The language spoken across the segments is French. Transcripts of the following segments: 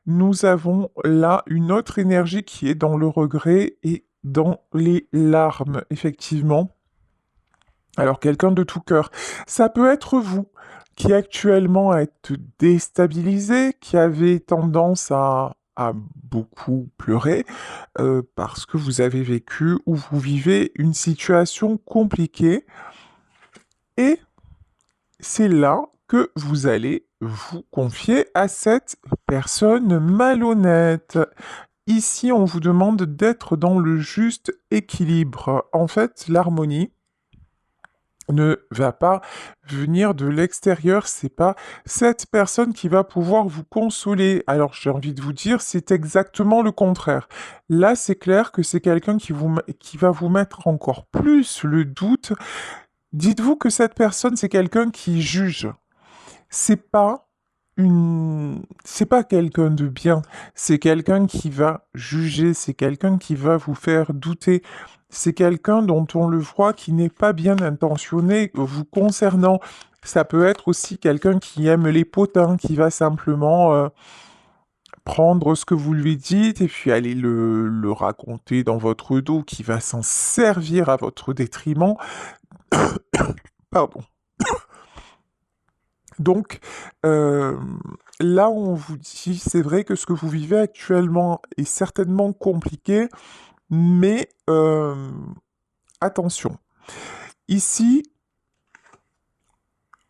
nous avons là une autre énergie qui est dans le regret et dans les larmes, effectivement. Alors, quelqu'un de tout cœur. Ça peut être vous qui actuellement êtes déstabilisé, qui avez tendance à beaucoup pleurer parce que vous avez vécu ou vous vivez une situation compliquée. Et c'est là que vous allez vous confier à cette personne malhonnête. Ici, on vous demande d'être dans le juste équilibre. En fait, l'harmonie ne va pas venir de l'extérieur, c'est pas cette personne qui va pouvoir vous consoler. Alors j'ai envie de vous dire, c'est exactement le contraire. Là, c'est clair que c'est quelqu'un qui va vous mettre encore plus le doute. Dites-vous que cette personne, c'est quelqu'un qui juge. C'est pas quelqu'un de bien, c'est quelqu'un qui va juger, c'est quelqu'un qui va vous faire douter, c'est quelqu'un dont on le voit qui n'est pas bien intentionné vous concernant. Ça peut être aussi quelqu'un qui aime les potins, qui va simplement prendre ce que vous lui dites et puis aller le raconter dans votre dos, qui va s'en servir à votre détriment. Pardon. Donc, euh, là, on vous dit, c'est vrai que ce que vous vivez actuellement est certainement compliqué, mais attention. Ici,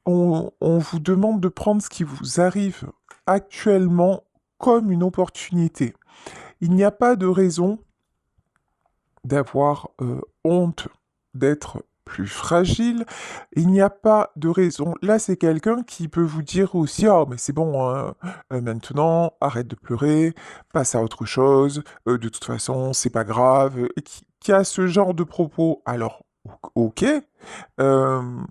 on vous demande de prendre ce qui vous arrive actuellement comme une opportunité. Il n'y a pas de raison d'avoir honte d'être plus fragile. Il n'y a pas de raison. Là, c'est quelqu'un qui peut vous dire aussi, oh, mais c'est bon, hein, maintenant, arrête de pleurer, passe à autre chose, de toute façon, c'est pas grave, et qui a ce genre de propos. Alors, ok, euh,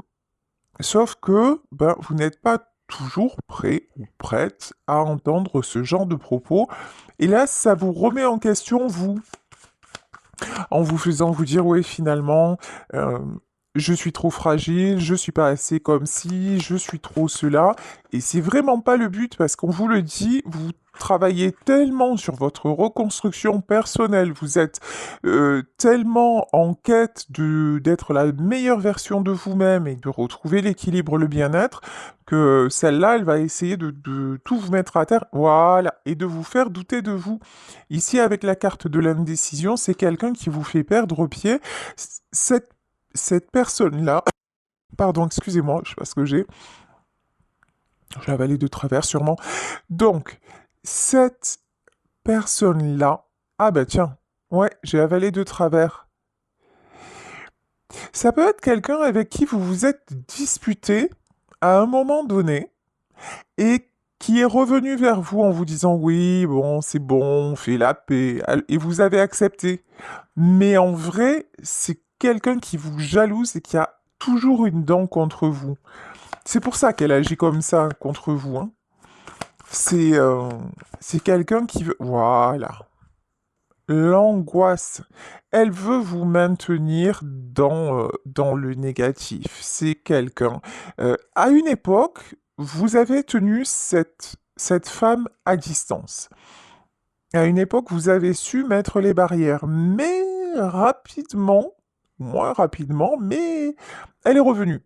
sauf que ben, vous n'êtes pas toujours prêt ou prête à entendre ce genre de propos. Et là, ça vous remet en question, vous en vous faisant vous dire, oui, finalement, euh, je suis trop fragile, je suis pas assez comme ci, je suis trop cela. Et c'est vraiment pas le but parce qu'on vous le dit, vous travaillez tellement sur votre reconstruction personnelle, vous êtes tellement en quête d'être la meilleure version de vous-même et de retrouver l'équilibre, le bien-être, que celle-là, elle va essayer de tout vous mettre à terre, voilà, et de vous faire douter de vous. Ici, avec la carte de l'indécision, c'est quelqu'un qui vous fait perdre pied. Cette, cette personne-là, pardon, excusez-moi, je sais pas ce que j'ai avalé de travers sûrement. Donc, cette personne-là, ah bah tiens, ouais, j'ai avalé de travers. Ça peut être quelqu'un avec qui vous vous êtes disputé à un moment donné et qui est revenu vers vous en vous disant oui, bon, c'est bon, on fait la paix, et vous avez accepté. Mais en vrai, c'est quelqu'un qui vous jalouse et qui a toujours une dent contre vous. C'est pour ça qu'elle agit comme ça contre vous, hein. C'est c'est quelqu'un qui veut... Voilà. L'angoisse. Elle veut vous maintenir dans le négatif. C'est quelqu'un. À une époque, vous avez tenu cette femme à distance. À une époque, vous avez su mettre les barrières, mais rapidement, moins rapidement, mais elle est revenue.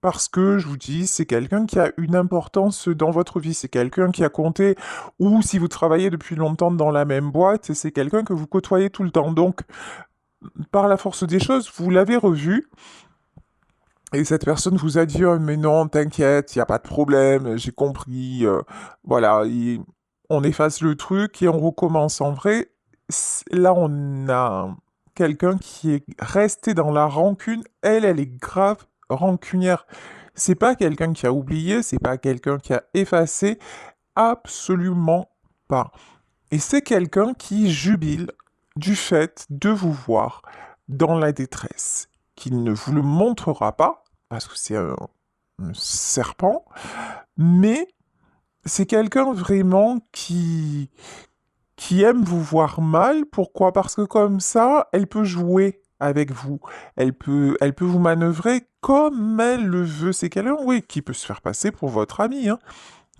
Parce que, je vous dis, c'est quelqu'un qui a une importance dans votre vie, c'est quelqu'un qui a compté, ou si vous travaillez depuis longtemps dans la même boîte, c'est quelqu'un que vous côtoyez tout le temps. Donc, par la force des choses, vous l'avez revu, et cette personne vous a dit, oh, mais non, t'inquiète, il n'y a pas de problème, j'ai compris, voilà, on efface le truc et on recommence. En vrai, là, on a quelqu'un qui est resté dans la rancune. Elle est grave rancunière. C'est pas quelqu'un qui a oublié, c'est pas quelqu'un qui a effacé, absolument pas. Et c'est quelqu'un qui jubile du fait de vous voir dans la détresse, qu'il ne vous le montrera pas, parce que c'est un serpent, mais c'est quelqu'un vraiment qui aime vous voir mal. Pourquoi? Parce que comme ça, elle peut jouer avec vous. Elle peut vous manœuvrer comme elle le veut. C'est quelqu'un, oui, qui peut se faire passer pour votre ami, hein.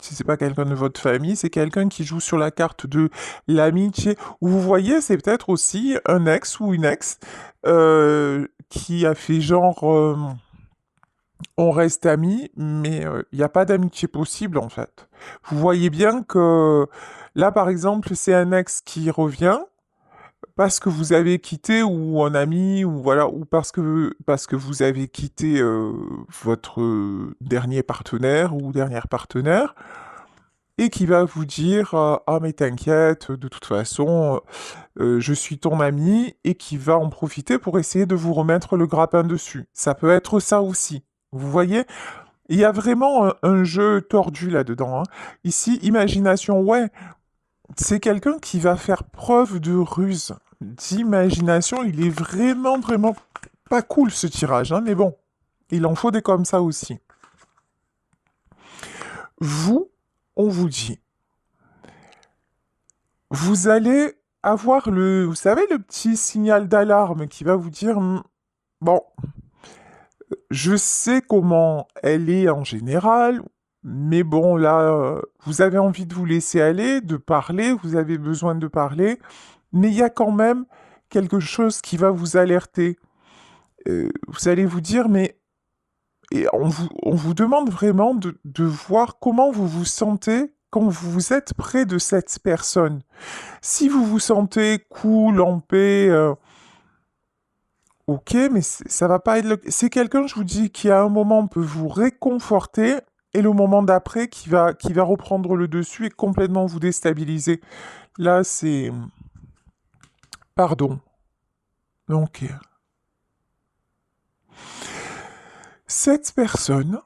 Si c'est pas quelqu'un de votre famille, c'est quelqu'un qui joue sur la carte de l'amitié. Ou vous voyez, c'est peut-être aussi un ex ou une ex qui a fait genre on reste amis, mais il n'y a pas d'amitié possible en fait. Vous voyez bien que là, par exemple, c'est un ex qui revient parce que vous avez quitté ou un ami ou voilà ou parce que vous avez quitté votre dernier partenaire ou dernière partenaire et qui va vous dire ah mais t'inquiète de toute façon je suis ton ami et qui va en profiter pour essayer de vous remettre le grappin dessus. Ça peut être ça aussi. Vous voyez? Il y a vraiment un jeu tordu là-dedans, hein. Ici, imagination, ouais, c'est quelqu'un qui va faire preuve de ruse, d'imagination. Il est vraiment, vraiment pas cool ce tirage, hein, mais bon, il en faut des comme ça aussi. Vous, on vous dit, vous allez avoir vous savez, le petit signal d'alarme qui va vous dire, bon, je sais comment elle est en général, mais bon, là, vous avez envie de vous laisser aller, de parler, vous avez besoin de parler, mais il y a quand même quelque chose qui va vous alerter. Vous allez vous dire, mais et on vous demande vraiment de voir comment vous vous sentez quand vous êtes près de cette personne. Si vous vous sentez cool, en paix, ok, mais ça va pas être C'est quelqu'un, je vous dis, qui à un moment peut vous réconforter et le moment d'après qui va reprendre le dessus et complètement vous déstabiliser. Là, c'est... Pardon. Donc, cette personne,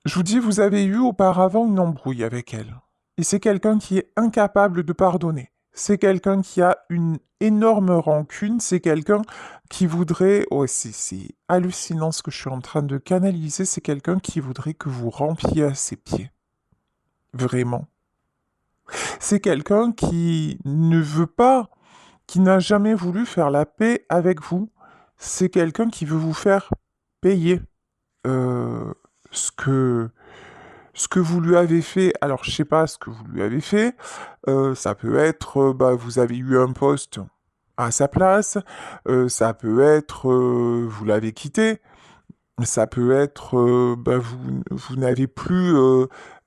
je vous dis, vous avez eu auparavant une embrouille avec elle. Et c'est quelqu'un qui est incapable de pardonner. C'est quelqu'un qui a une énorme rancune. C'est quelqu'un qui voudrait... Oh, c'est hallucinant ce que je suis en train de canaliser. C'est quelqu'un qui voudrait que vous rampiez à ses pieds. Vraiment. C'est quelqu'un qui ne veut pas, qui n'a jamais voulu faire la paix avec vous. C'est quelqu'un qui veut vous faire payer euh, ce que ce que vous lui avez fait. Alors, je sais pas ce que vous lui avez fait. Ça peut être, bah, vous avez eu un poste à sa place. Ça peut être, vous l'avez quitté. Ça peut être, bah, vous n'avez plus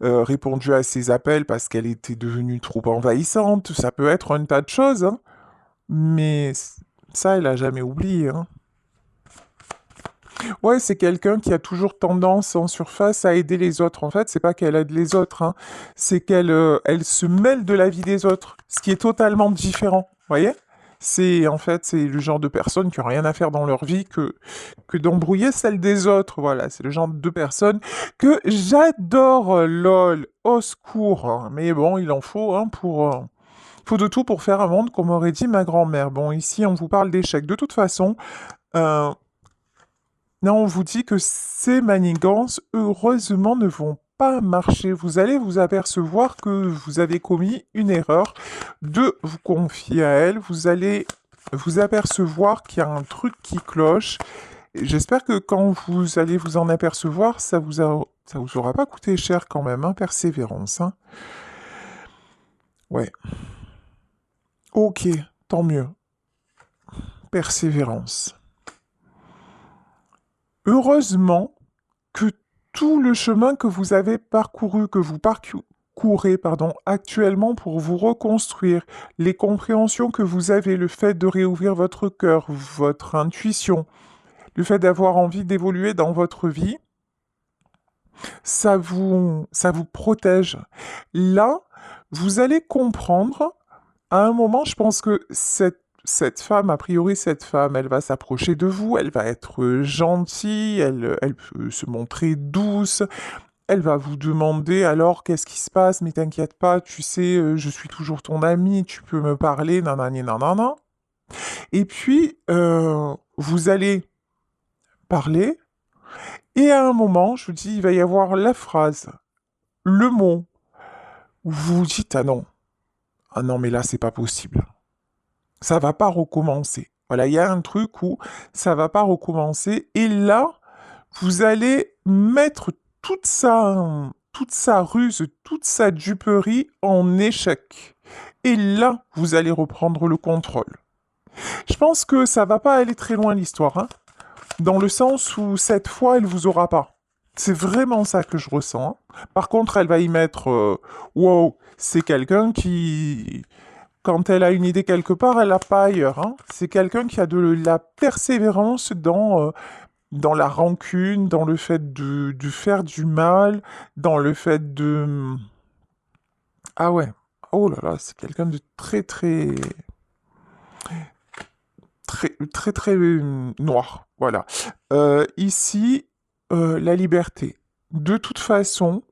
répondu à ses appels parce qu'elle était devenue trop envahissante. Ça peut être un tas de choses, hein. Mais ça, elle a jamais oublié, hein. Ouais, c'est quelqu'un qui a toujours tendance en surface à aider les autres. En fait, c'est pas qu'elle aide les autres, hein. C'est qu'elle elle se mêle de la vie des autres, ce qui est totalement différent. Vous voyez? C'est le genre de personnes qui ont rien à faire dans leur vie que d'embrouiller celle des autres. Voilà, c'est le genre de personnes que j'adore. Lol, au secours, hein. Mais bon, il en faut, hein, faut de tout pour faire un monde, comme aurait dit ma grand-mère. Bon, ici, on vous parle d'échecs. De toute façon, euh, non, on vous dit que ces manigances, heureusement, ne vont pas marcher. Vous allez vous apercevoir que vous avez commis une erreur de vous confier à elle. Vous allez vous apercevoir qu'il y a un truc qui cloche. Et j'espère que quand vous allez vous en apercevoir, ça vous aura pas coûté cher quand même, hein, persévérance, hein. Ouais. Ok, tant mieux. Persévérance. Heureusement que tout le chemin que vous avez parcouru, que vous parcourez, pardon, actuellement pour vous reconstruire, les compréhensions que vous avez, le fait de réouvrir votre cœur, votre intuition, le fait d'avoir envie d'évoluer dans votre vie, ça vous protège. Là, vous allez comprendre, à un moment, je pense que cette femme, a priori, cette femme, elle va s'approcher de vous, elle va être gentille, elle peut se montrer douce, elle va vous demander alors qu'est-ce qui se passe, mais t'inquiète pas, tu sais, je suis toujours ton ami, tu peux me parler, nanani nanana. Et puis, vous allez parler, et à un moment, je vous dis, il va y avoir la phrase, le mot, où vous vous dites, ah non, mais là, c'est pas possible. Ça va pas recommencer. Voilà, il y a un truc où ça va pas recommencer, et là, vous allez mettre toute sa ruse, toute sa duperie en échec. Et là, vous allez reprendre le contrôle. Je pense que ça va pas aller très loin l'histoire, hein, dans le sens où cette fois, elle vous aura pas. C'est vraiment ça que je ressens, hein. Par contre, elle va y mettre wow, c'est quelqu'un qui, quand elle a une idée quelque part, elle l'a pas ailleurs, hein. C'est quelqu'un qui a de la persévérance dans la rancune, dans le fait de faire du mal, dans le fait de... Ah ouais, oh là là, c'est quelqu'un de très noir, voilà. Ici, la liberté. De toute façon,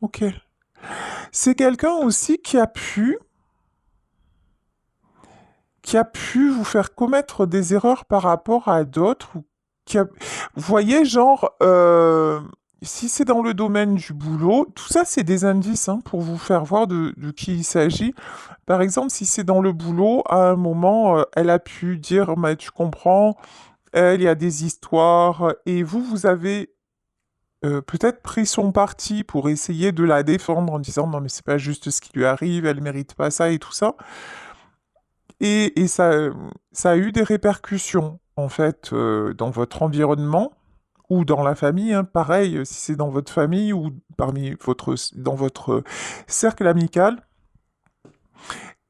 ok. C'est quelqu'un aussi qui a pu vous faire commettre des erreurs par rapport à d'autres, ou vous voyez, genre, si c'est dans le domaine du boulot, tout ça, c'est des indices, hein, pour vous faire voir de qui il s'agit. Par exemple, si c'est dans le boulot, à un moment, elle a pu dire, mais tu comprends, elle, il y a des histoires, et vous avez peut-être pris son parti pour essayer de la défendre en disant, non, mais c'est pas juste ce qui lui arrive, elle mérite pas ça et tout ça. Et ça a eu des répercussions, en fait, dans votre environnement ou dans la famille, hein. Pareil, si c'est dans votre famille ou dans votre cercle amical.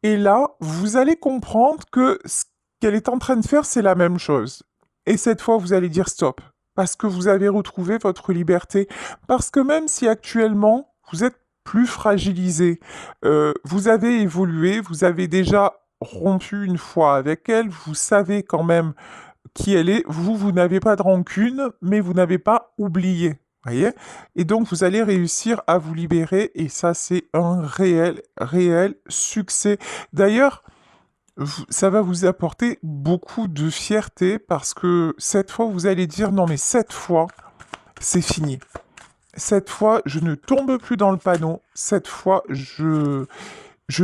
Et là, vous allez comprendre que ce qu'elle est en train de faire, c'est la même chose. Et cette fois, vous allez dire stop, parce que vous avez retrouvé votre liberté. Parce que même si actuellement, vous êtes plus fragilisé, vous avez évolué, vous avez déjà rompu une fois avec elle, vous savez quand même qui elle est, vous n'avez pas de rancune, mais vous n'avez pas oublié. Voyez. Et donc, vous allez réussir à vous libérer, et ça, c'est un réel succès. D'ailleurs, ça va vous apporter beaucoup de fierté parce que cette fois, vous allez dire, non, mais cette fois, c'est fini. Cette fois, je ne tombe plus dans le panneau. Cette fois, je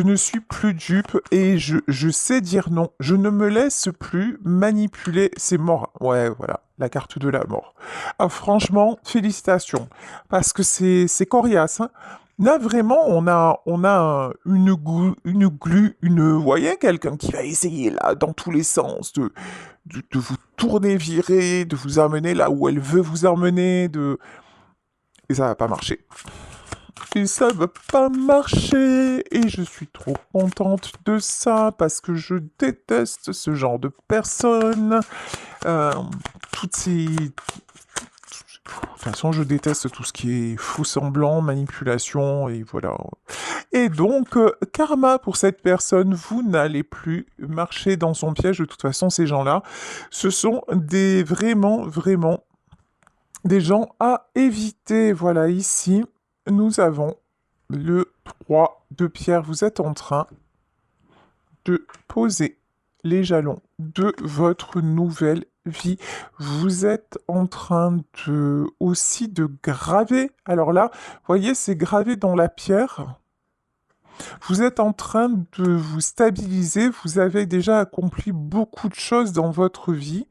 ne suis plus dupe et je sais dire non. Je ne me laisse plus manipuler. C'est mort. Ouais, voilà, la carte de la mort. Ah, franchement, félicitations. Parce que c'est coriace, hein. Là, vraiment, on a une glu, vous voyez, quelqu'un qui va essayer, là, dans tous les sens, de vous tourner, virer, de vous emmener là où elle veut vous emmener, et ça va pas marcher. Et ça va pas marcher. Et je suis trop contente de ça parce que je déteste ce genre de personnes. Euh, toutes ces... De toute façon, je déteste tout ce qui est faux semblant, manipulation, et voilà. Et donc, karma pour cette personne, vous n'allez plus marcher dans son piège. De toute façon, ces gens-là, ce sont vraiment des gens à éviter. Voilà, ici, nous avons le 3 de pierre. Vous êtes en train de poser les jalons de votre nouvelle vie. Vous êtes en train aussi de graver. Alors là, vous voyez, c'est gravé dans la pierre. Vous êtes en train de vous stabiliser. Vous avez déjà accompli beaucoup de choses dans votre vie.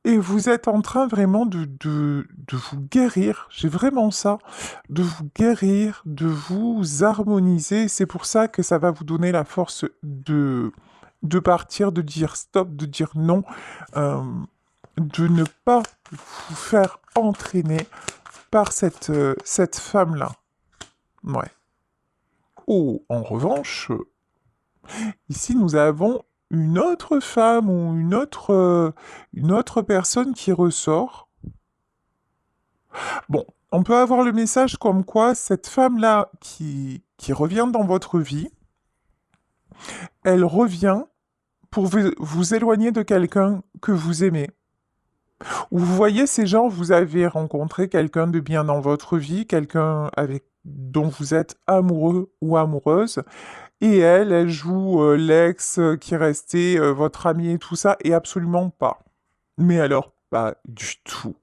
Et vous êtes en train vraiment de vous guérir, j'ai vraiment ça, de vous guérir, de vous harmoniser. C'est pour ça que ça va vous donner la force de partir, de dire stop, de dire non, euh, de ne pas vous faire entraîner par cette femme-là. Ouais. Oh, en revanche, ici nous avons une autre femme ou une autre personne qui ressort. Bon, on peut avoir le message comme quoi cette femme-là qui revient dans votre vie, elle revient pour vous éloigner de quelqu'un que vous aimez. Ou vous voyez ces gens, vous avez rencontré quelqu'un de bien dans votre vie, quelqu'un avec dont vous êtes amoureux ou amoureuse, et elle joue l'ex qui est resté votre ami et tout ça, et absolument pas. Mais alors, pas du tout.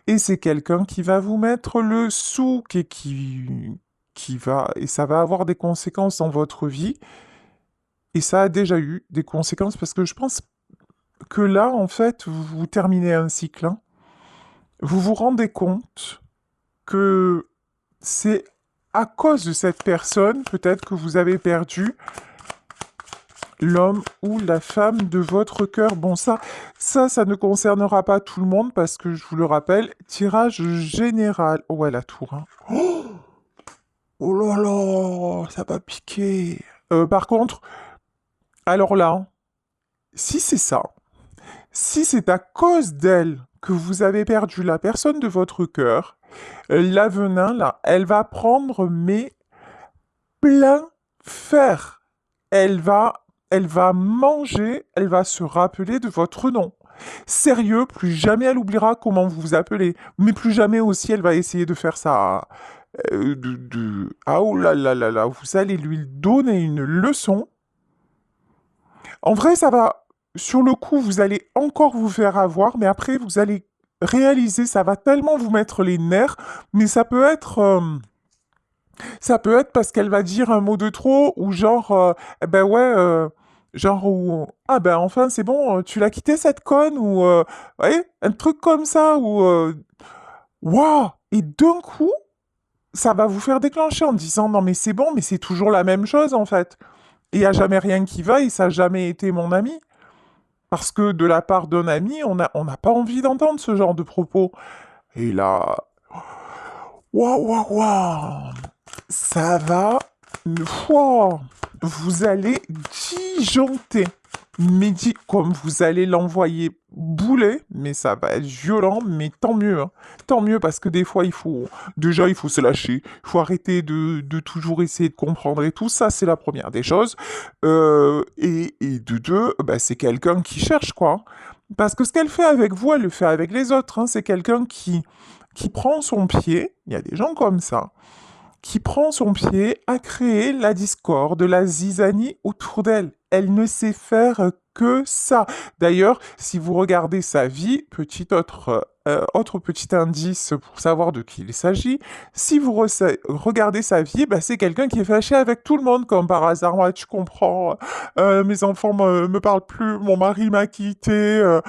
Et c'est quelqu'un qui va vous mettre le souk et qui va, et ça va avoir des conséquences dans votre vie. Et ça a déjà eu des conséquences parce que je pense que là, en fait, vous terminez un cycle, hein. Vous vous rendez compte que c'est à cause de cette personne, peut-être que vous avez perdu l'homme ou la femme de votre cœur. Bon, ça ne concernera pas tout le monde parce que je vous le rappelle, tirage général. Oh, ouais, la tour, hein. Oh là là, ça va piquer. Par contre, alors là, si c'est ça, si c'est à cause d'elle que vous avez perdu la personne de votre cœur, la venin, là, elle va prendre mais plein fer. Elle va, elle va manger, elle va se rappeler de votre nom. Sérieux, plus jamais elle oubliera comment vous vous appelez, mais plus jamais aussi elle va essayer de faire ça. Ah oh là là là là, vous allez lui donner une leçon. En vrai, ça va. Sur le coup, vous allez encore vous faire avoir, mais après, vous allez réaliser, ça va tellement vous mettre les nerfs, mais ça peut être parce qu'elle va dire un mot de trop, ou genre, eh ben ouais, genre, ou, ah ben enfin, c'est bon, tu l'as quitté cette conne, ou, ouais, un truc comme ça, ou, waouh! Et d'un coup, ça va vous faire déclencher en disant, non mais c'est bon, mais c'est toujours la même chose en fait. Et il n'y a jamais rien qui va, et ça n'a jamais été mon ami. Parce que de la part d'un ami, on n'a pas envie d'entendre ce genre de propos. Et là, waouh, waouh, waouh, ça va, waouh, vous allez disjoncter. Mais comme vous allez l'envoyer bouler, mais ça va être violent, mais tant mieux, hein. Tant mieux parce que des fois il faut se lâcher, il faut arrêter de toujours essayer de comprendre et tout, ça c'est la première des choses. Et de deux, bah, c'est quelqu'un qui cherche quoi. Parce que ce qu'elle fait avec vous, elle le fait avec les autres, hein. C'est quelqu'un qui prend son pied, il y a des gens comme ça, qui prend son pied à créer la discorde, la zizanie autour d'elle. Elle ne sait faire que ça. D'ailleurs, si vous regardez sa vie, autre petit indice pour savoir de qui il s'agit, si vous regardez sa vie, bah, c'est quelqu'un qui est fâché avec tout le monde, comme par hasard. Ouais, tu comprends, mes enfants me parlent plus, mon mari m'a quitté.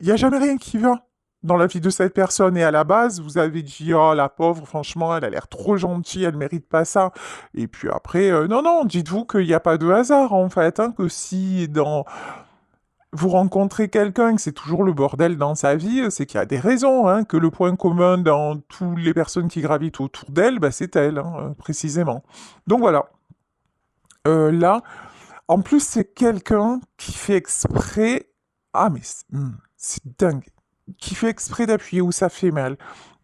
Il n'y a jamais rien qui va dans la vie de cette personne. Et à la base, vous avez dit, oh, la pauvre, franchement, elle a l'air trop gentille, elle mérite pas ça. Et puis après, non, non, dites-vous qu'il n'y a pas de hasard, en fait, hein, que si vous rencontrez quelqu'un et que c'est toujours le bordel dans sa vie, c'est qu'il y a des raisons, hein, que le point commun dans toutes les personnes qui gravitent autour d'elle, bah, c'est elle, hein, précisément. Donc voilà. Là, en plus, c'est quelqu'un qui fait exprès. Ah, mais c'est dingue. Qui fait exprès d'appuyer où ça fait mal,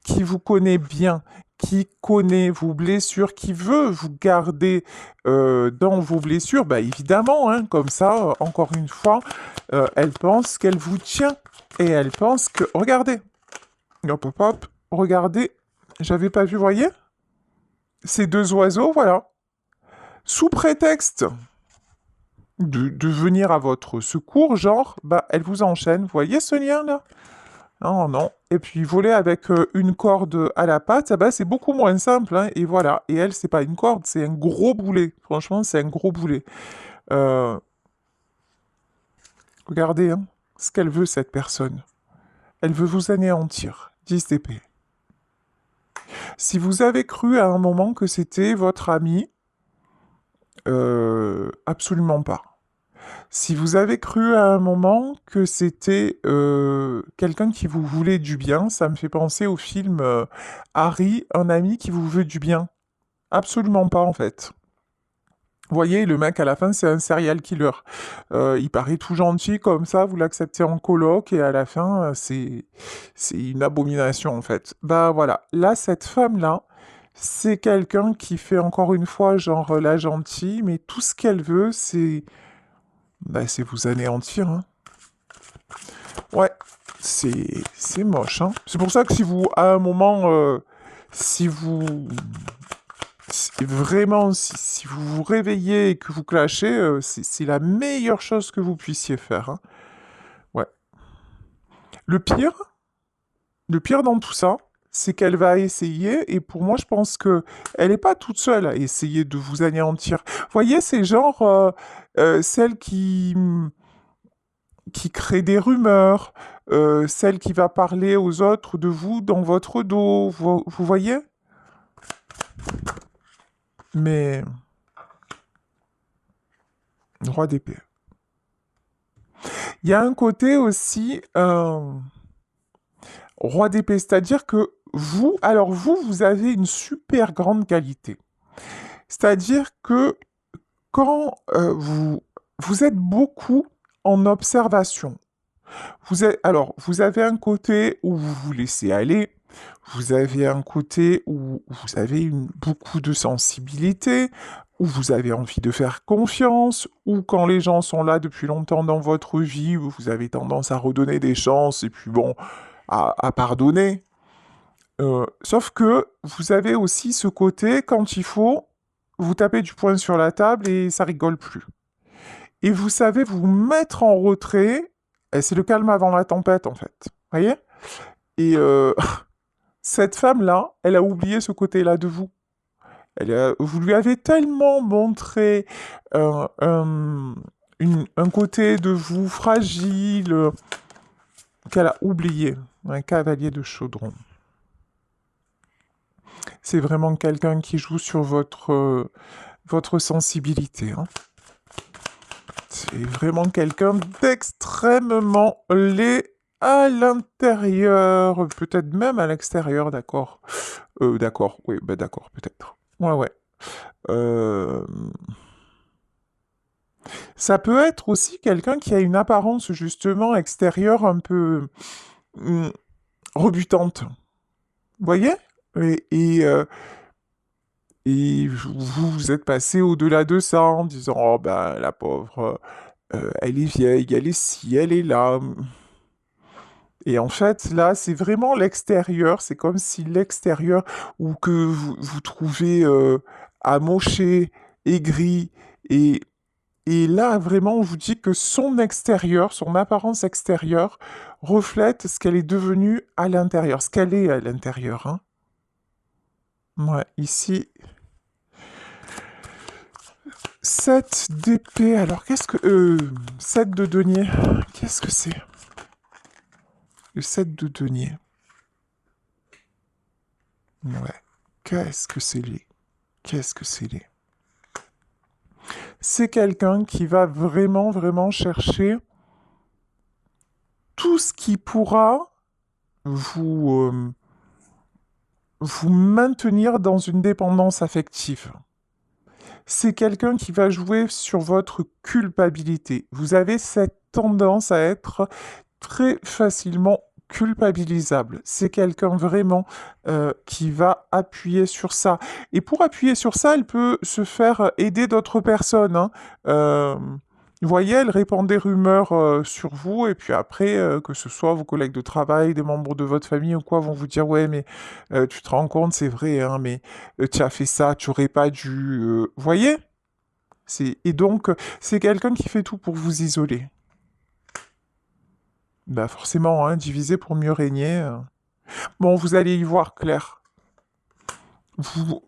qui vous connaît bien, qui connaît vos blessures, qui veut vous garder dans vos blessures, bah évidemment, hein, comme ça, encore une fois, elle pense qu'elle vous tient et elle pense que, regardez, hop hop hop, regardez, j'avais pas vu, voyez, ces deux oiseaux, voilà, sous prétexte de venir à votre secours, genre, bah elle vous enchaîne, vous voyez ce lien là? Non, non. Et puis voler avec une corde à la patte, ah bah, c'est beaucoup moins simple, hein, et voilà. Et elle, c'est pas une corde, c'est un gros boulet. Franchement, c'est un gros boulet. Euh, Regardez, hein, ce qu'elle veut, cette personne. Elle veut vous anéantir. 10 d'épée. Si vous avez cru à un moment que c'était votre ami, absolument pas. Si vous avez cru à un moment que c'était quelqu'un qui vous voulait du bien, ça me fait penser au film Harry, un ami qui vous veut du bien. Absolument pas en fait. Vous voyez, le mec à la fin c'est un serial killer. Il paraît tout gentil comme ça, vous l'acceptez en coloc et à la fin c'est une abomination en fait. Bah voilà, là cette femme-là, c'est quelqu'un qui fait encore une fois genre la gentille, mais tout ce qu'elle veut c'est vous anéantir, hein. Ouais, c'est moche, hein. C'est pour ça que si vous, à un moment, si vous... vraiment, si vous vous réveillez et que vous clashez, c'est la meilleure chose que vous puissiez faire, hein. Ouais. Le pire, le pire dans tout ça, c'est qu'elle va essayer, et pour moi, je pense que elle n'est pas toute seule à essayer de vous anéantir. Vous voyez, c'est genre celle qui crée des rumeurs, celle qui va parler aux autres de vous dans votre dos. Vous voyez? Mais, roi d'épée. Il y a un côté aussi, roi d'épée, c'est-à-dire que vous, alors vous avez une super grande qualité. C'est-à-dire que quand vous êtes beaucoup en observation, vous avez un côté où vous vous laissez aller, vous avez un côté où vous avez beaucoup de sensibilité, où vous avez envie de faire confiance, ou quand les gens sont là depuis longtemps dans votre vie, où vous avez tendance à redonner des chances et puis bon, à pardonner. Sauf que vous avez aussi ce côté, quand il faut, vous tapez du poing sur la table et ça rigole plus. Et vous savez vous mettre en retrait, et c'est le calme avant la tempête en fait. Voyez? Et cette femme-là, elle a oublié ce côté-là de vous. Vous lui avez tellement montré un côté de vous fragile qu'elle a oublié. Un cavalier de chaudron. C'est vraiment quelqu'un qui joue sur votre sensibilité. Hein. C'est vraiment quelqu'un d'extrêmement laid à l'intérieur, peut-être même à l'extérieur, d'accord. D'accord, oui, ben d'accord, peut-être. Ouais, ouais. Euh, Ça peut être aussi quelqu'un qui a une apparence justement extérieure un peu hum, rebutante. Vous voyez? Et vous êtes passé au-delà de ça en disant, oh ben la pauvre, elle est vieille, elle est ci, elle est là. Et en fait, là, c'est vraiment l'extérieur. C'est comme si l'extérieur, ou que vous trouvez amoché, aigri, et, et là, vraiment, on vous dit que son extérieur, son apparence extérieure, reflète ce qu'elle est devenue à l'intérieur, ce qu'elle est à l'intérieur. Hein. Ouais, ici, 7 d'épée. Alors, qu'est-ce que... 7 de denier. Qu'est-ce que c'est? Le 7 de denier. Ouais. Qu'est-ce que c'est lui? Qu'est-ce que c'est lui? C'est quelqu'un qui va vraiment, vraiment chercher tout ce qui pourra vous, vous maintenir dans une dépendance affective. C'est quelqu'un qui va jouer sur votre culpabilité. Vous avez cette tendance à être très facilement culpabilisable. C'est quelqu'un vraiment qui va appuyer sur ça. Et pour appuyer sur ça, elle peut se faire aider d'autres personnes. Hein. Vous voyez, elle répand des rumeurs sur vous, et puis après, que ce soit vos collègues de travail, des membres de votre famille ou quoi, vont vous dire, ouais, mais tu te rends compte, c'est vrai, hein, mais tu as fait ça, tu aurais pas dû... Vous voyez? Et donc, c'est quelqu'un qui fait tout pour vous isoler. Bah forcément, hein, diviser pour mieux régner. Bon, vous allez y voir clair.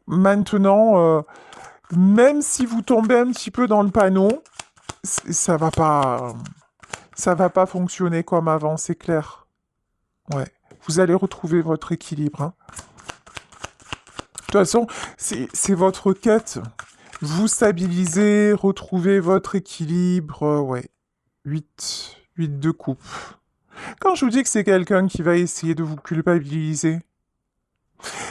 Maintenant, même si vous tombez un petit peu dans le panneau, ça va pas fonctionner comme avant, c'est clair. Ouais. Vous allez retrouver votre équilibre. Hein. De toute façon, c'est votre quête. Vous stabilisez, retrouvez votre équilibre. Ouais. 8 de coupe. Quand je vous dis que c'est quelqu'un qui va essayer de vous culpabiliser,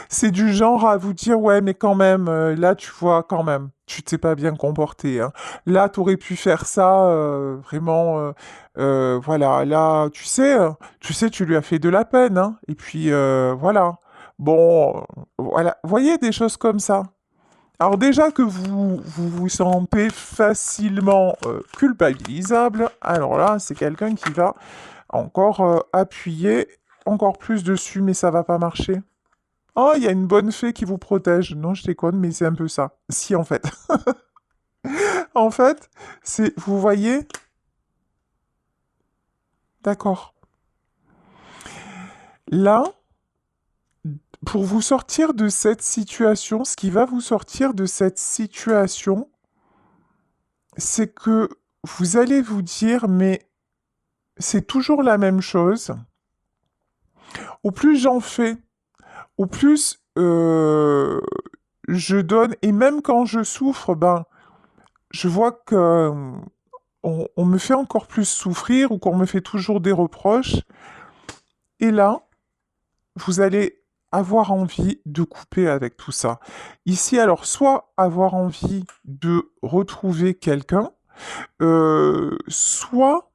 c'est du genre à vous dire, ouais, mais quand même, là, tu vois, quand même, tu t'es pas bien comporté. Hein. Là, t'aurais pu faire ça, vraiment, voilà, là, tu sais, tu lui as fait de la peine, hein. Et puis, voilà. Bon, voilà, voyez des choses comme ça. Alors déjà que vous sentez facilement culpabilisable, alors là, c'est quelqu'un qui va encore appuyer encore plus dessus, mais ça va pas marcher. Oh, il y a une bonne fée qui vous protège. Non, je déconne, mais c'est un peu ça. Si, en fait. En fait, vous voyez? D'accord. Là, pour vous sortir de cette situation, ce qui va vous sortir de cette situation, c'est que vous allez vous dire, mais c'est toujours la même chose. Au plus j'en fais, au plus je donne, et même quand je souffre, ben, je vois que on me fait encore plus souffrir ou qu'on me fait toujours des reproches. Et là, vous allez avoir envie de couper avec tout ça. Ici, alors, soit avoir envie de retrouver quelqu'un, soit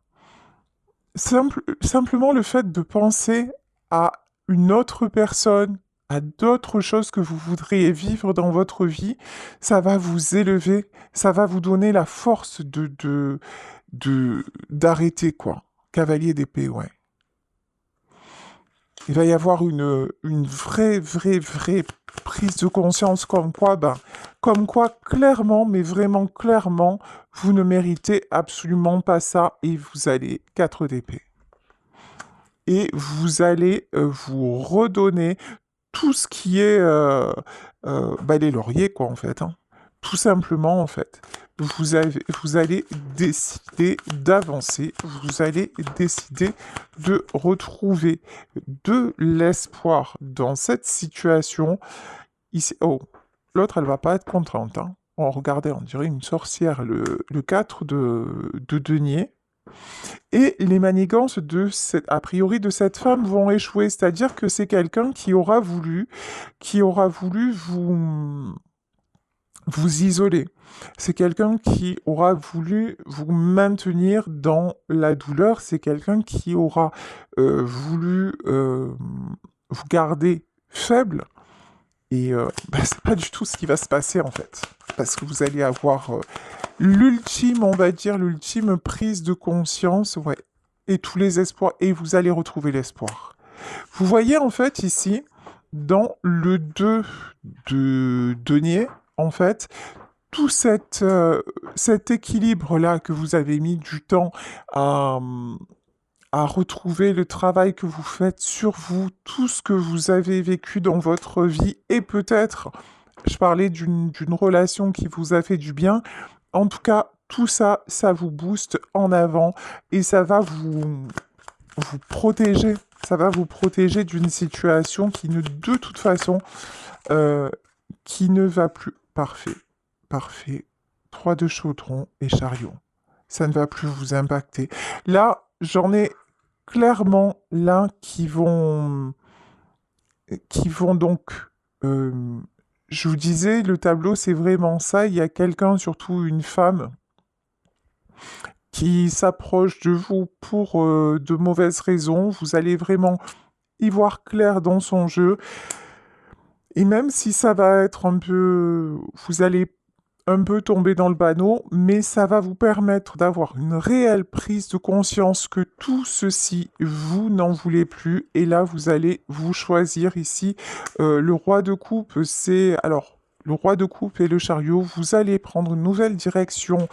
simplement le fait de penser à une autre personne, à d'autres choses que vous voudriez vivre dans votre vie, ça va vous élever, ça va vous donner la force d'arrêter, quoi. Cavalier d'épée, ouais. Il va y avoir une vraie prise de conscience comme quoi, clairement, mais vraiment clairement, vous ne méritez absolument pas ça et vous allez 4 d'épée. Et vous allez vous redonner tout ce qui est les lauriers, quoi, en fait. Hein. Tout simplement, en fait. Vous allez décider d'avancer, vous allez décider de retrouver de l'espoir dans cette situation. Ici, oh, l'autre, elle va pas être contente. Hein. Oh, regardez, on dirait une sorcière, le 4 de denier. Et les manigances a priori de cette femme vont échouer, c'est-à-dire que c'est quelqu'un qui aura voulu vous isoler. C'est quelqu'un qui aura voulu vous maintenir dans la douleur. C'est quelqu'un qui aura voulu vous garder faible. Et c'est pas du tout ce qui va se passer en fait. Parce que vous allez avoir l'ultime, on va dire, l'ultime prise de conscience, ouais. Et tous les espoirs. Et vous allez retrouver l'espoir. Vous voyez en fait ici, dans le 2 de denier, en fait, tout cet équilibre-là que vous avez mis du temps à, à retrouver, le travail que vous faites sur vous, tout ce que vous avez vécu dans votre vie, et peut-être, je parlais d'une relation qui vous a fait du bien, en tout cas, tout ça, ça vous booste en avant et ça va vous protéger. Ça va vous protéger d'une situation qui ne, de toute façon, euh, qui ne va plus. Parfait. Parfait. 3 de chaudron et chariot. Ça ne va plus vous impacter. Là, j'en ai clairement là qui vont donc. euh, je vous disais, le tableau, c'est vraiment ça. Il y a quelqu'un, surtout une femme, qui s'approche de vous pour de mauvaises raisons. Vous allez vraiment y voir clair dans son jeu. Et même si ça va être un peu... Vous allez un peu tomber dans le panneau, mais ça va vous permettre d'avoir une réelle prise de conscience que tout ceci, vous n'en voulez plus. Et là, vous allez vous choisir ici. Le roi de coupe, c'est... Alors, le roi de coupe et le chariot, vous allez prendre une nouvelle direction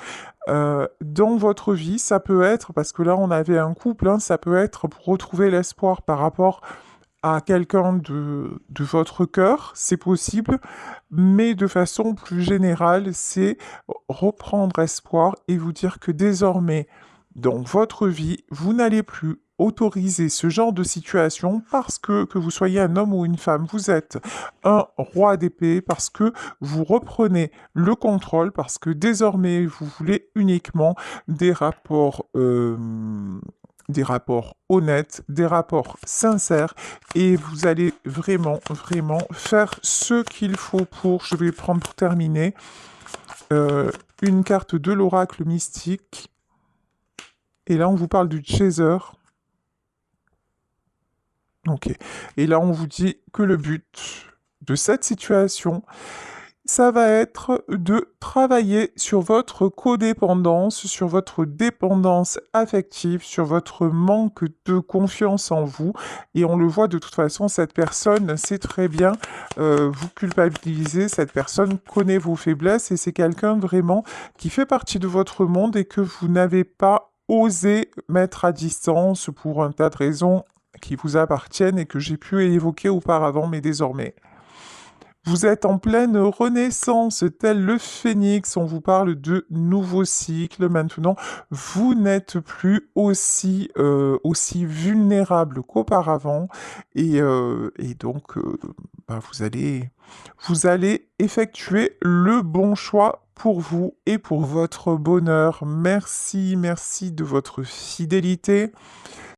dans votre vie. Ça peut être, parce que là, on avait un couple, hein, ça peut être pour retrouver l'espoir par rapport à quelqu'un de votre cœur, c'est possible, mais de façon plus générale, c'est reprendre espoir et vous dire que désormais, dans votre vie, vous n'allez plus autoriser ce genre de situation parce que vous soyez un homme ou une femme, vous êtes un roi d'épée, parce que vous reprenez le contrôle, parce que désormais, vous voulez uniquement des rapports... des rapports honnêtes, des rapports sincères, et vous allez vraiment faire ce qu'il faut pour, je vais prendre pour terminer, une carte de l'oracle mystique, et là on vous parle du chaser, ok, et là on vous dit que le but de cette situation, ça va être de travailler sur votre codépendance, sur votre dépendance affective, sur votre manque de confiance en vous. Et on le voit de toute façon, cette personne sait très bien vous culpabiliser, cette personne connaît vos faiblesses et c'est quelqu'un vraiment qui fait partie de votre monde et que vous n'avez pas osé mettre à distance pour un tas de raisons qui vous appartiennent et que j'ai pu évoquer auparavant, mais désormais. Vous êtes en pleine renaissance, tel le phénix, on vous parle de nouveaux cycles maintenant. Vous n'êtes plus aussi vulnérable qu'auparavant et donc bah, vous allez effectuer le bon choix pour vous et pour votre bonheur. Merci, merci de votre fidélité.